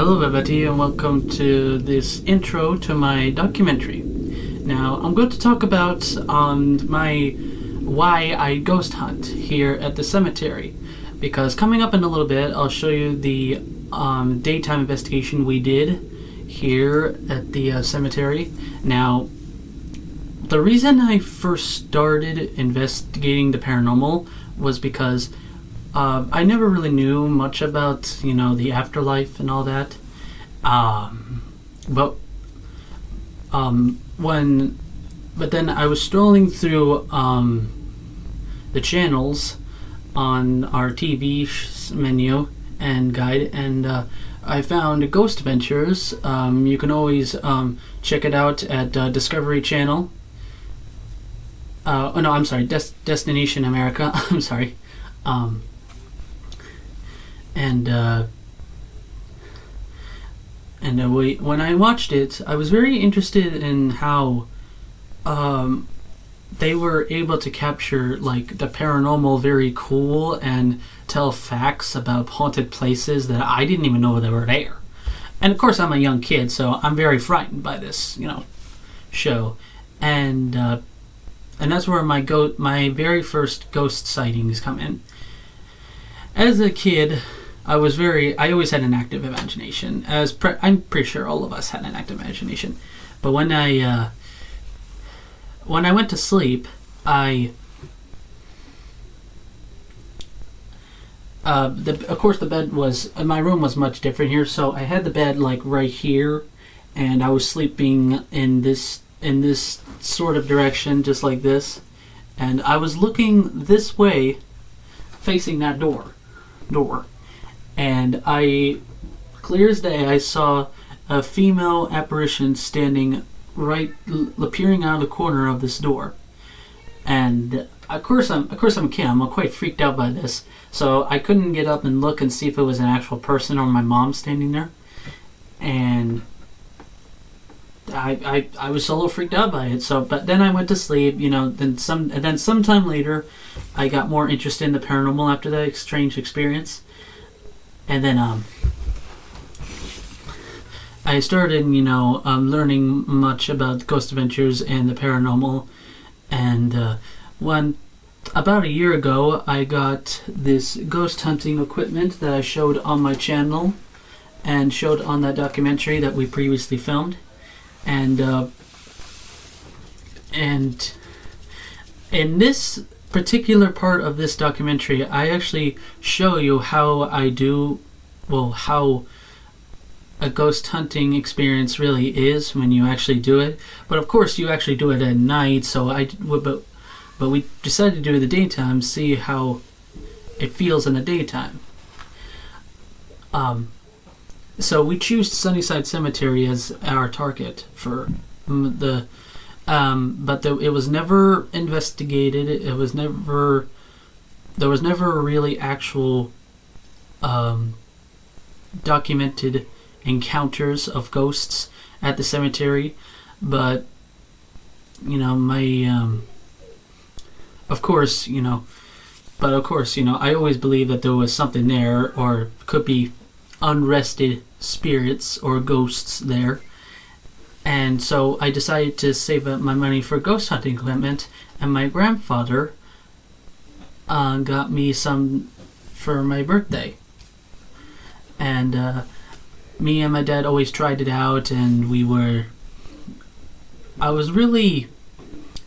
Hello everybody and welcome to this intro to my documentary. Now I'm going to talk about why I ghost hunt here at the cemetery, because coming up in a little bit I'll show you the daytime investigation we did here at the cemetery. Now the reason I first started investigating the paranormal was because I never really knew much about, the afterlife and all that. But then I was strolling through the channels on our TV menu and guide, and I found Ghost Adventures. You can always check it out at Discovery Channel. Oh no, I'm sorry, Destination America. I'm sorry. When I watched it, I was very interested in how they were able to capture like the paranormal very cool and tell facts about haunted places that I didn't even know they were there. And of course, I'm a young kid, so I'm very frightened by this, show. And that's where my very first ghost sightings come in. As a kid, I always had an active imagination. I'm pretty sure all of us had an active imagination. But when I went to sleep, of course the bed my room was much different here, so I had the bed like right here, and I was sleeping in this sort of direction, just like this, and I was looking this way, facing that door, and clear as day, I saw a female apparition standing peering out of the corner of this door. And of course I'm a kid. I'm quite freaked out by this, so I couldn't get up and look and see if it was an actual person or my mom standing there. And I was a little freaked out by it. But then I went to sleep. Then sometime later, I got more interested in the paranormal after that strange experience. And then I started, learning much about Ghost Adventures and the paranormal. And about a year ago, I got this ghost hunting equipment that I showed on my channel and showed on that documentary that we previously filmed. And in this particular part of this documentary, I actually show you how a ghost hunting experience really is when you actually do it. But of course, you actually do it at night. But we decided to do it in the daytime, see how it feels in the daytime. So we choose Sunnyside Cemetery as our target for it was never investigated. There was never really actual documented encounters of ghosts at the cemetery. But of course, I always believed that there was something there, or could be unrested spirits or ghosts there. And so I decided to save up my money for ghost hunting equipment, and my grandfather got me some for my birthday. And me and my dad always tried it out, and I was really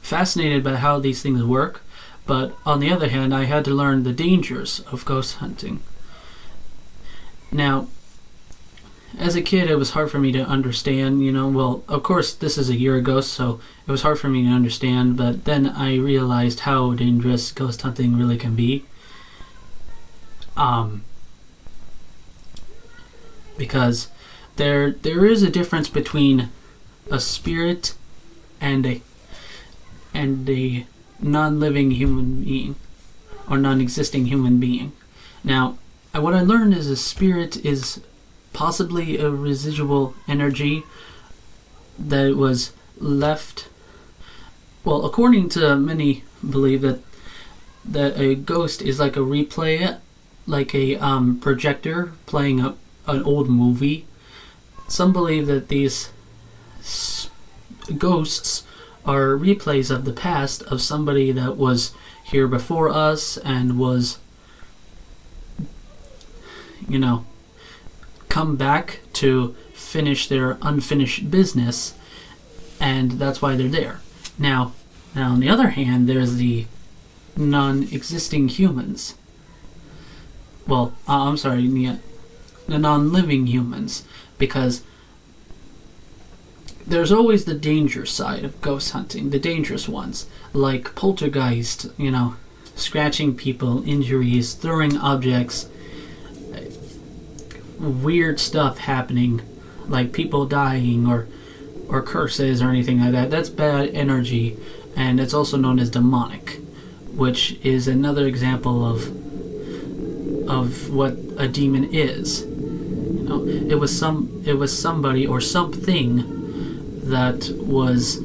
fascinated by how these things work, but on the other hand, I had to learn the dangers of ghost hunting. Now, as a kid, it was hard for me to understand, well, of course, this is a year ago, so it was hard for me to understand, but then I realized how dangerous ghost hunting really can be. Because there is a difference between a spirit and a non-living human being, or non-existing human being. Now, what I learned is a spirit is possibly a residual energy that was left. Well, according to many, believe that a ghost is like a replay, like a projector playing an old movie. some believe that these ghosts are replays of the past of somebody that was here before us and was, come back to finish their unfinished business, and that's why they're there. Now on the other hand, there's the non-existing humans. Well, I'm sorry, the non-living humans, because there's always the danger side of ghost hunting, the dangerous ones, like poltergeist, scratching people, injuries, throwing objects, weird stuff happening, like people dying or curses or anything like that. That's bad energy, and it's also known as demonic, which is another example of what a demon is. It was somebody or something that was,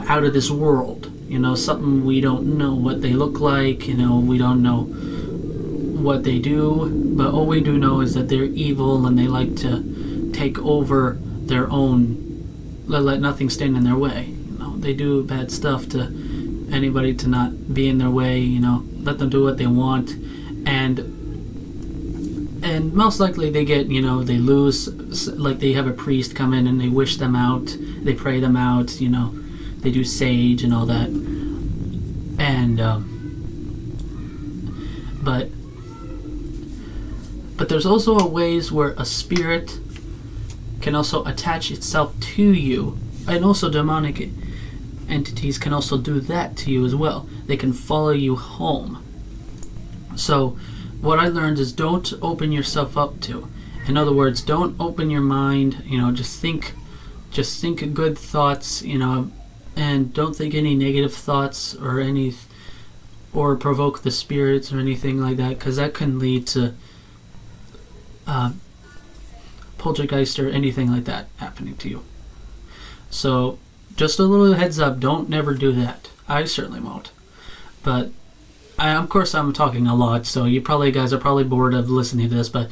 out of this world. Something we don't know what they look like. We don't know what they do, but all we do know is that they're evil and they like to take over their own. Let nothing stand in their way. They do bad stuff to anybody to not be in their way. Let them do what they want, and most likely they get, they lose, like they have a priest come in and they wish them out, they pray them out, they do sage and all that, and but there's also a ways where a spirit can also attach itself to you, and also demonic entities can also do that to you as well. They can follow you home. So what I learned is don't open yourself up to. In other words, don't open your mind, just think good thoughts, and don't think any negative thoughts or provoke the spirits or anything like that, because that can lead to poltergeist or anything like that happening to you. So just a little heads up, don't never do that. I certainly won't. But of course I'm talking a lot, so you guys are probably bored of listening to this, but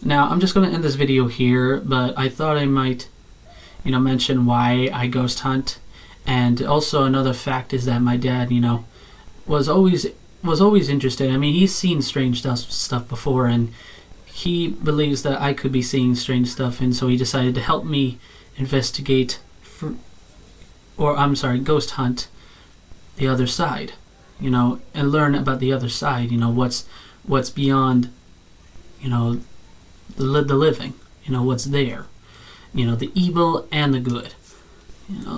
now I'm just going to end this video here, but I thought I might mention why I ghost hunt. And also another fact is that my dad was always interested. I mean, he's seen strange stuff before, and he believes that I could be seeing strange stuff, and so he decided to help me investigate ghost hunt the other side, and learn about the other side, what's beyond, the living, what's there, the evil and the good,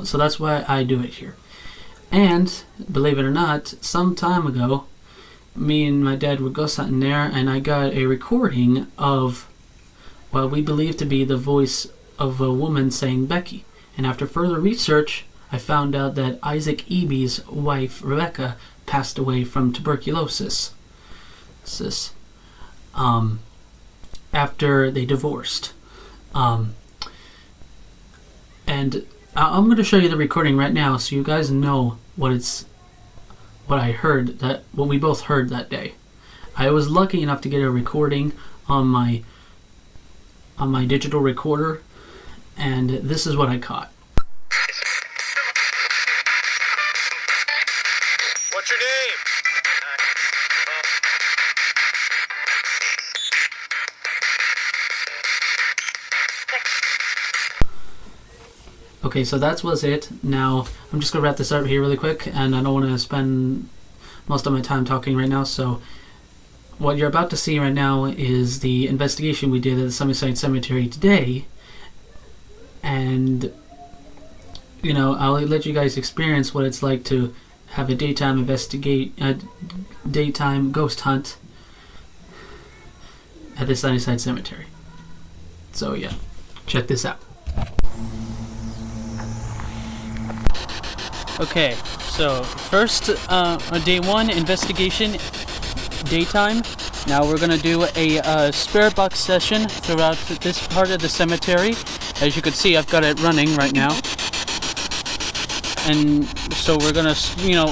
so that's why I do it here. And believe it or not, some time ago, me and my dad were ghost hunting there, and I got a recording of what we believe to be the voice of a woman saying Becky. And after further research, I found out that Isaac Eby's wife, Rebecca, passed away from tuberculosis after they divorced. And I'm going to show you the recording right now so you guys know what we both heard that day. I was lucky enough to get a recording on my digital recorder, and this is what I caught. What's your name? Okay, so that was it. Now, I'm just going to wrap this up here really quick, and I don't want to spend most of my time talking right now, so what you're about to see right now is the investigation we did at the Sunnyside Cemetery today, and, I'll let you guys experience what it's like to have a daytime daytime ghost hunt at the Sunnyside Cemetery. So, yeah, check this out. Okay, so first, day one investigation, daytime. Now we're gonna do a spirit box session throughout this part of the cemetery. As you can see, I've got it running right now, and so we're gonna,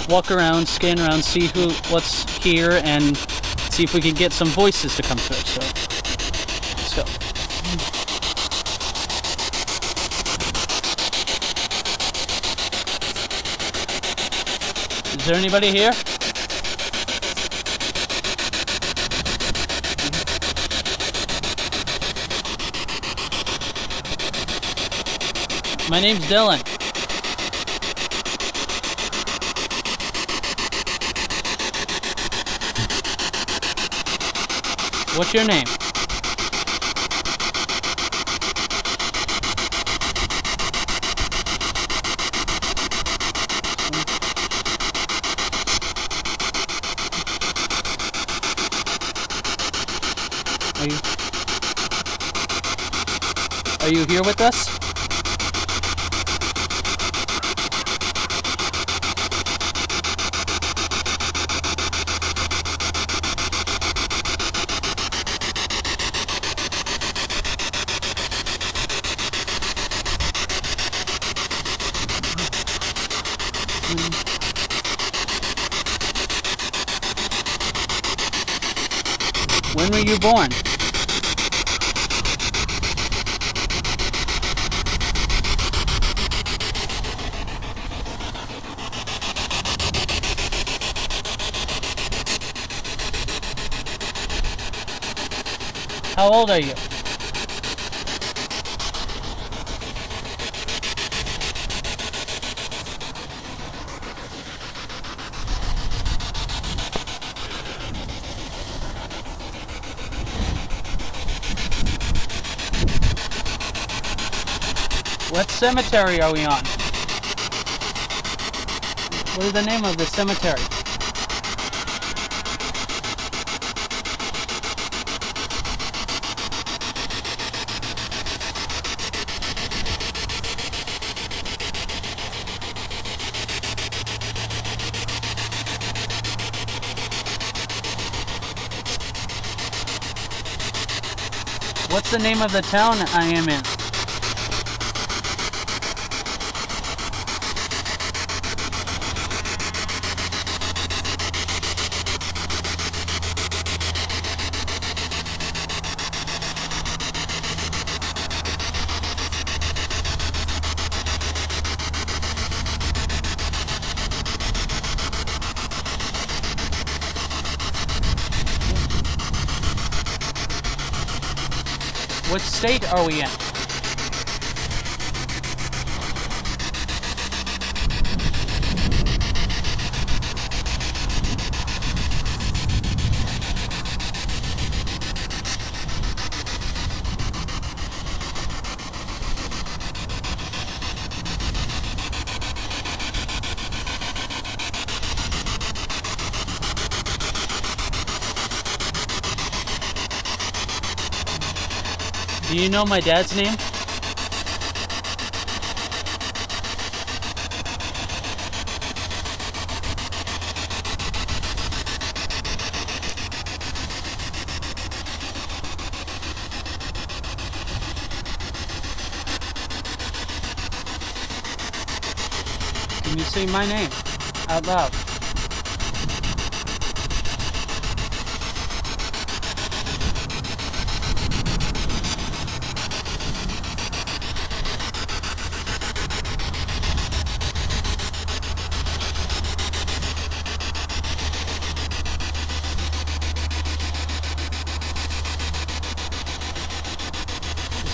walk around, scan around, see what's here, and see if we can get some voices to come through. So let's go. Is there anybody here? My name's Dylan. What's your name? Are you here with us? When were you born? How old are you? What cemetery are we on? What is the name of the cemetery? What's the name of the town I am in? What state are we in? Do you know my dad's name? Can you say my name out loud?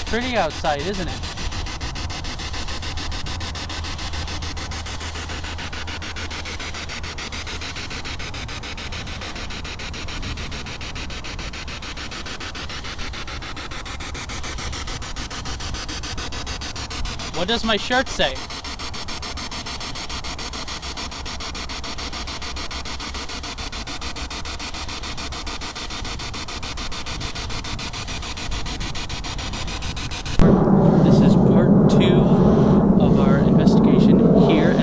Pretty outside, isn't it? What does my shirt say?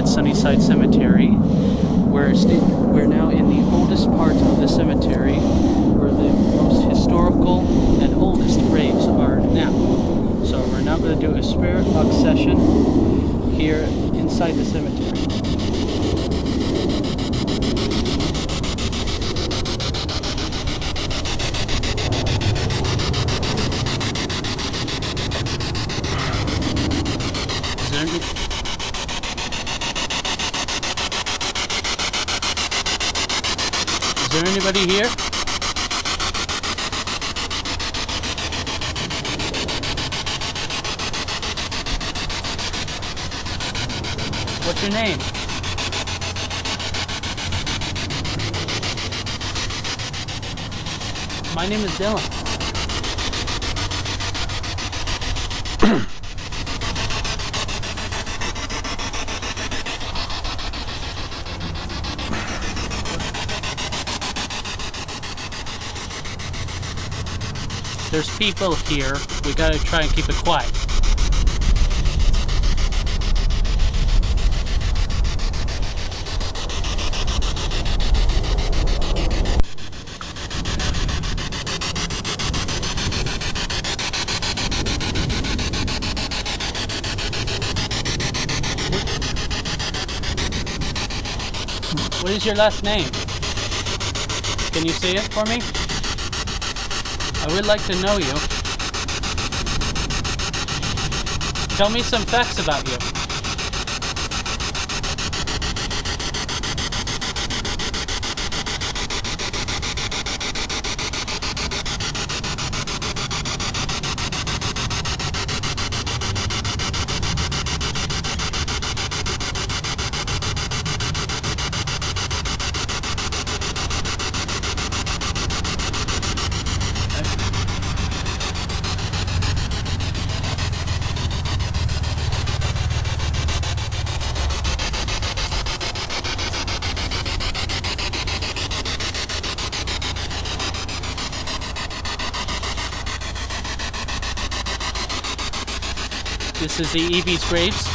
Sunnyside Cemetery. We're now in the oldest part of the cemetery, where the most historical and oldest graves are now. So we're now going to do a spirit box session here inside the cemetery. Is there any there anybody here? What's your name? My name is Dylan. There's people here. We gotta try and keep it quiet. What is your last name? Can you say it for me? I would like to know you. Tell me some facts about you. This is the Evie's graves.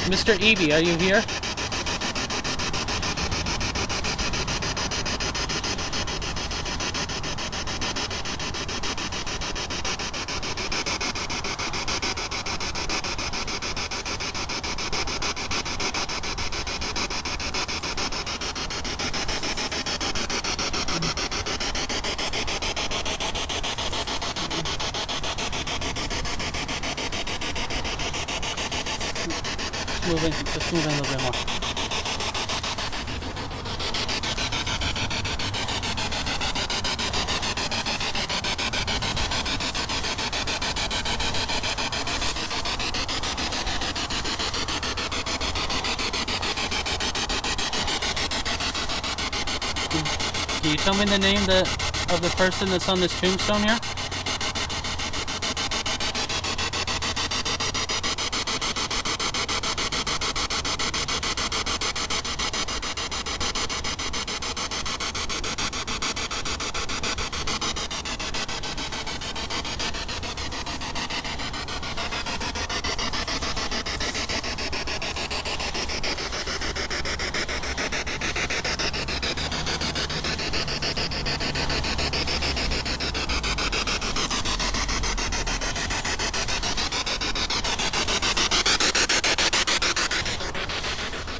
Mr. Evie, are you here? Just moving a little bit more. Can you tell me the name of the person that's on this tombstone here?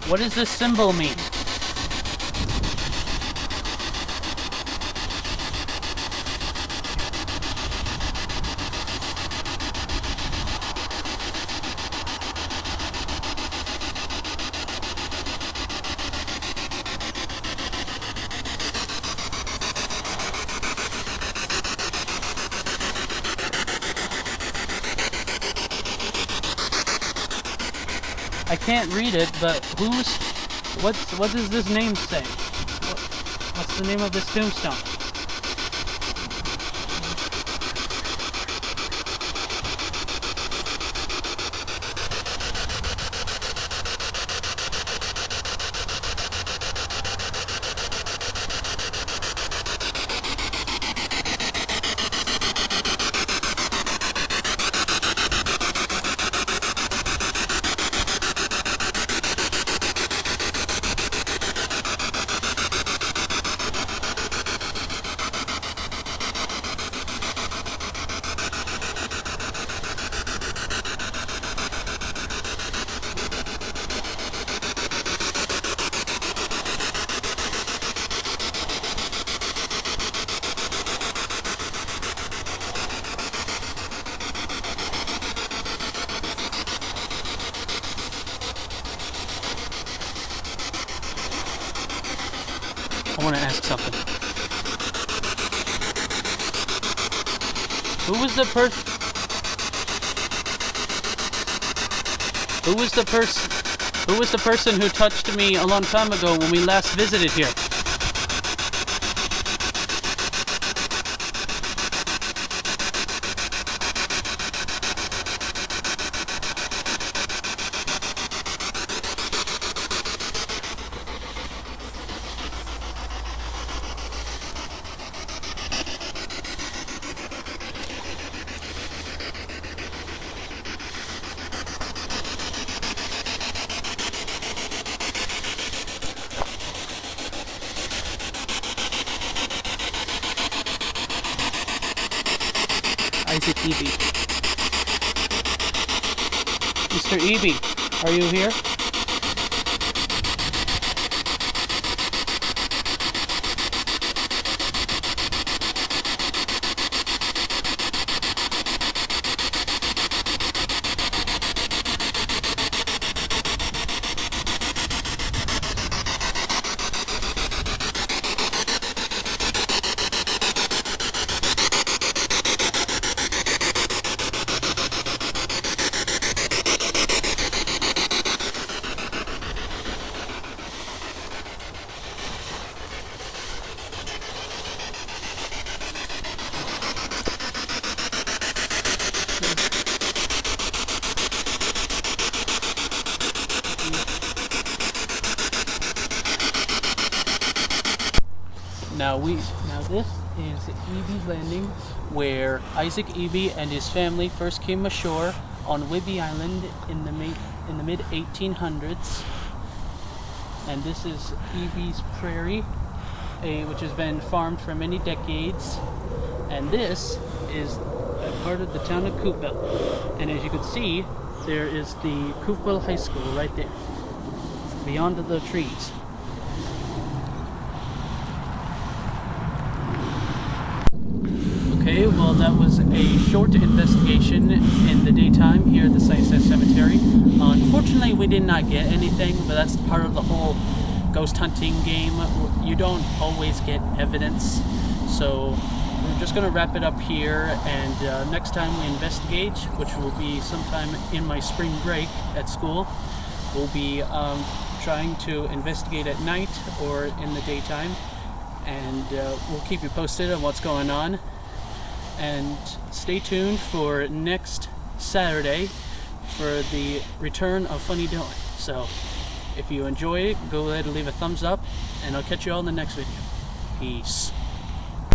What does this symbol mean? I can't read it, but what does this name say? What's the name of this tombstone? I want to ask something. Who was the person? Who was the person who touched me a long time ago when we last visited here? Isaac Eby. Mr. Eby, are you here? Now this is Eby's Landing, where Isaac Eby and his family first came ashore on Whidbey Island in the mid 1800s. And this is Eby's Prairie, which has been farmed for many decades. And this is a part of the town of Coupeville. And as you can see, there is the Coupeville High School right there, beyond the trees. Okay, well, that was a short investigation in the daytime here at the Science Cemetery. Unfortunately, we did not get anything, but that's part of the whole ghost hunting game. You don't always get evidence, so we're just going to wrap it up here, and next time we investigate, which will be sometime in my spring break at school, we'll be trying to investigate at night or in the daytime, and we'll keep you posted on what's going on. And stay tuned for next Saturday for the return of Funny Dylan. So if you enjoy it, go ahead and leave a thumbs up, and I'll catch you all in the next video. Peace.